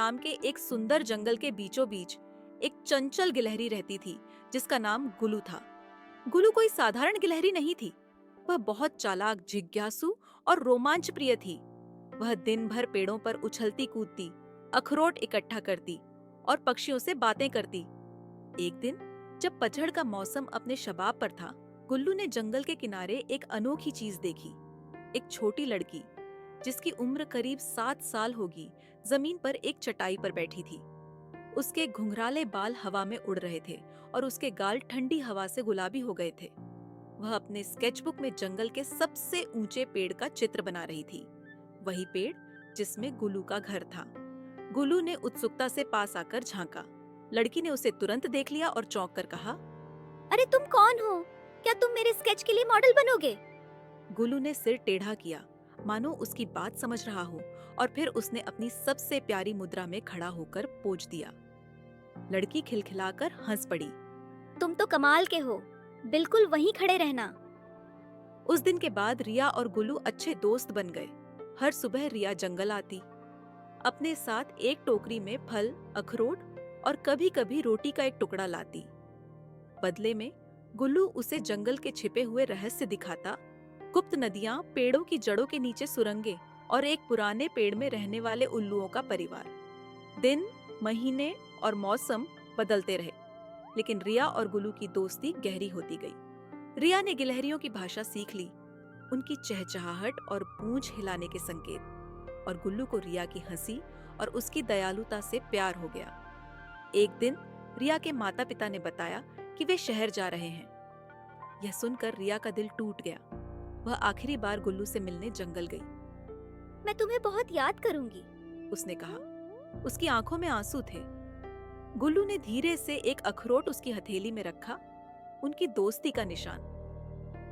नाम के एक सुंदर जंगल के बीचों बीच एक चंचल गिलहरी रहती थी जिसका नाम गुलू था। गुलू कोई साधारण गिलहरी नहीं थी। वह बहुत चालाक, जिज्ञासु और रोमांच प्रिय थी। वह दिन भर पेड़ों पर उछलती कूदती, अखरोट इकट्ठा करती और पक्षियों से बातें करती। एक दिन जब पतझड़ का मौसम अपने शबाब पर था, गुल्लू ने जंगल के किनारे एक अनोखी चीज देखी। एक छोटी लड़की जिसकी उम्र करीब 7 साल होगी, जमीन पर एक चटाई पर बैठी थी। उसके घुंघराले बाल हवा में उड़ रहे थे और उसके गाल ठंडी हवा से गुलाबी हो गए थे। वह अपने स्केचबुक में जंगल के सबसे ऊंचे पेड़ का चित्र बना रही थी, वही पेड़ जिसमें गुल्लू का घर था। गुल्लू ने उत्सुकता से पास आकर झांका। लड़की ने उसे तुरंत देख लिया और चौंक कर कहा, अरे तुम कौन हो? क्या तुम मेरे स्केच के लिए मॉडल बनोगे? गुल्लू ने सिर टेढ़ा किया, मानो उसकी बात समझ रहा हो, और फिर उसने अपनी सबसे प्यारी मुद्रा में खड़ा होकर पोज दिया। लड़की खिलखिलाकर हंस पड़ी। तुम तो कमाल के हो, बिल्कुल वहीं खड़े रहना। उस दिन के बाद रिया और गुल्लू अच्छे दोस्त बन गए। हर सुबह रिया जंगल आती, अपने साथ एक टोकरी में फल, अखरोट और कभी-कभी रोटी का एक टुकड़ा लाती। बदले में गुल्लू उसे जंगल के छिपे हुए रहस्य दिखाता, गुप्त नदियां, पेड़ों की जड़ों के नीचे सुरंगें और एक पुराने पेड़ में रहने वाले उल्लुओं का परिवार। दिन, महीने और मौसम बदलते रहे, लेकिन रिया और गुल्लू की दोस्ती गहरी होती गई। रिया ने गिलहरियों की भाषा सीख ली, उनकी चहचहाहट और पूंछ हिलाने के संकेत, और गुल्लू को रिया की हंसी और उसकी दयालुता से प्यार हो गया। एक दिन रिया के माता पिता ने बताया कि वे शहर जा रहे हैं। यह सुनकर रिया का दिल टूट गया। वह आखिरी बार गुल्लू से मिलने जंगल गई। मैं तुम्हें बहुत याद करूंगी, उसने कहा। उसकी आंखों में आंसू थे। गुल्लू ने धीरे से एक अखरोट उसकी हथेली में रखा, उनकी दोस्ती का निशान।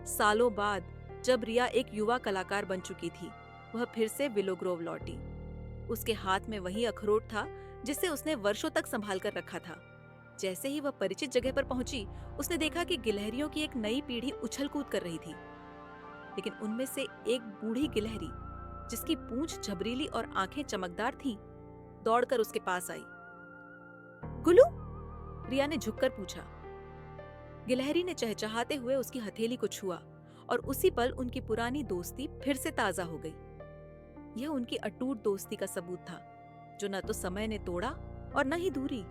सालों बाद जब रिया एक युवा कलाकार बन चुकी थी, वह फिर से विलो ग्रोव लौटी। उसके हाथ में वही अखरोट था जिसे उसने वर्षों तक संभाल कर रखा था। जैसे ही वह परिचित जगह पर पहुंची, उसने देखा कि गिलहरियों की एक नई पीढ़ी उछल कूद कर रही थी, लेकिन उनमें से एक बूढ़ी गिलहरी जिसकी पूंछ झबरीली और आंखें चमकदार थीं, दौड़कर उसके पास आई। गुल्लू? रिया ने झुककर पूछा। गिलहरी ने चहचहाते हुए उसकी हथेली को छुआ और उसी पल उनकी पुरानी दोस्ती फिर से ताजा हो गई। यह उनकी अटूट दोस्ती का सबूत था, जो न तो समय ने तोड़ा और न ही दूरी।